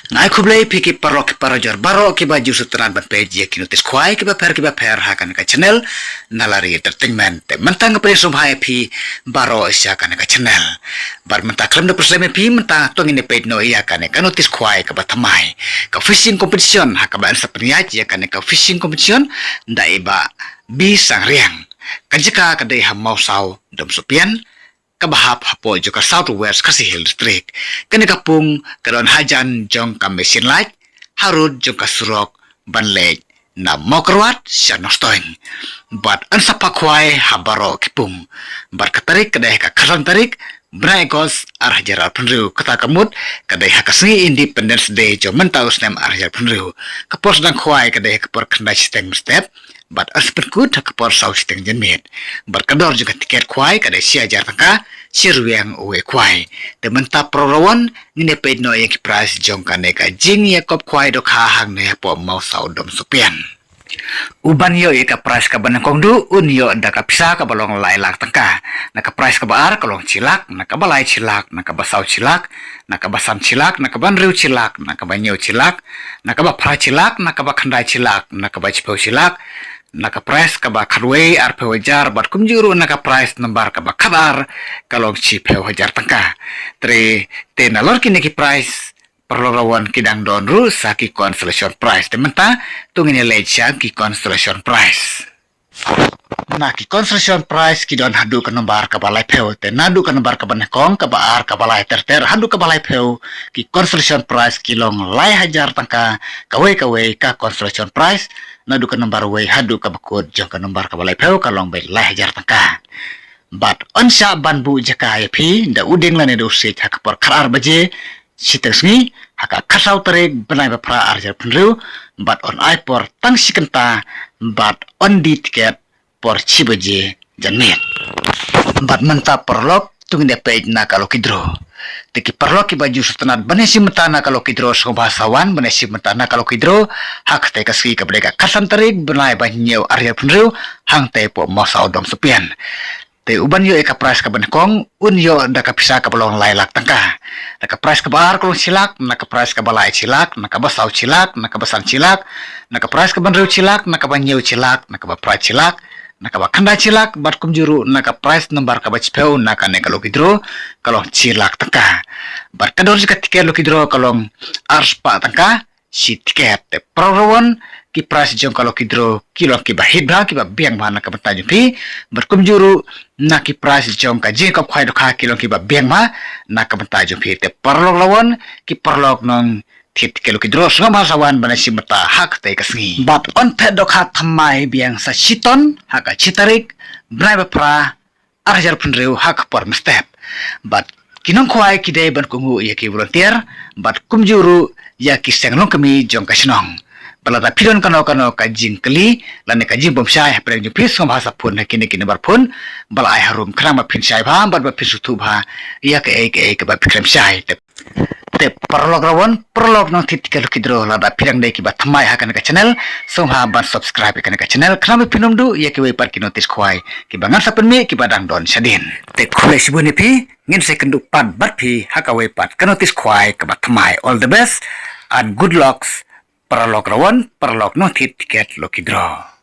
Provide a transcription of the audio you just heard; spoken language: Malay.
Ngai kublai piki parok parajar barok ki baju sutran ban peji ki notis kwai ki ba per hakan ka channel nalari entertainment mentang pe som hai pi baro isya kan ka channel bar mentang klem de perseme pi mentang tong ini page no iya kan ka notis kwai ka ba thamai ka fishing competition haka ba sa priya ya kan ka fishing competition dai ba bi sang riang ka jika ka dai ha mau sau dom supian kabahap hapo joka southwest kasih hill district kene kapung karon hajan jong ka mesin light harud jong ka surok banlej na mokrwat siya nostoing but an sa pakwai habaro kipung bar katarik kadai ka karan tarik Braigos arhajar penriu kata kamut kadai hakasni Independence Day jo mentaus nem arhajar penriu kapor sedang kwai kadai kapor kendai steng step but as perkut kapor sau steng jenmet berkedor juga tiket kwai kadai siajar tangka sirwiang uwe kwai de menta prorowan ngine ped no yang kipras jong kaneka jing ya kop kwai do kahang ne po mau sau dom supian uban yo ika price ka ban kongdu un yo nda ka pisa ka balong lai lak tangka na ka price ka baar kalong cilak na ka balai cilak na ka basau cilak na ka basam cilak na ka ban riu cilak na ka banyo cilak na ka ba pra cilak na ka ba khandai cilak na ka ba chipau cilak na ka price ka ba kharwei ar pe wajar bat kumjuru na ka price number ka ba khadar kalong chi pe wajar tangka tre te na lor kini ki price perlawan kidang don ru saki constellation prize tementa tungini lecha ki constellation prize na ki constellation prize ki don hadu ka nombar ka balai peu te nadu ka nombar ka banekong ka baar ka balai terter hadu ka balai peu ki constellation prize ki long lai hajar tangka kawe ka constellation prize nadu ka nombar we hadu ka bakut jong ka nombar ka balai peu ka long bai lai hajar tangka but onsha banbu jaka pi da uding lane do sit hakapor kharar baje sitasngi haka kasau tarik benai bapra arjar penriu but on por tang sikenta but on di tiket por cibaje janit but menta perlok tungin de page na kalau kidro tiki perlok ki baju sutanat banesi metana kalau kidro so bahasawan banesi metana kalau kidro hak te kaski ka blega kasan tarik benai banyew arjar penriu hang te po mosau dom sepian te uban yo eka price ka banekong un yo da ka pisa ka balong lailak tangka da ka price ka bar kolong silak na ka price ka balai silak na ka basau silak na ka basan silak na ka price ka banriu silak na ka banyew silak na ka ba price silak na ka ba khanda silak bat kumjuru na ka price number ka bachpeu na ka ne kalau kidro kalong silak tangka bar kador jika tiket lo kidro kalong arspa tangka si tiket te prorawon ki price jong kalau kidro kilo ki bahid bha ki ba biang bha na ka bata jumpi berkumjuru na ki price jong ka je ka khwai do kha kilo ki ba biang ma na ka bata jumpi te perlok lawan ki perlok nong thit kilo kidro so ma sawan bana si mata hak te kasngi but on te do kha thamai biang sa siton haka chitarik brai ba pra arjar punreu hak por step but kinong khwai ki dei ban kungu ya ki volunteer but kumjuru ya ki senglong kami jong ka sinong balada pidon kano ka jing keli lane ka jing bomsai preng ju pis som bahasa pun kini bar pun bal ai harum krama pin sai ba bar ba pisu tu ba ya ke ba pikrem sai te perlok rawon perlok no titikal kidro lada pirang dai ki ba thamai ha ka channel som ha ban subscribe ka channel krama pinum du ya ke we par ki notice khwai ki bangan sapen mi ki badang don sadin te khule sibuni pi ngin second pat bat pi ha ka we pat ka notice khwai ka ba thamai all the best and good lucks perlok rawan perlok no tiket lo kidro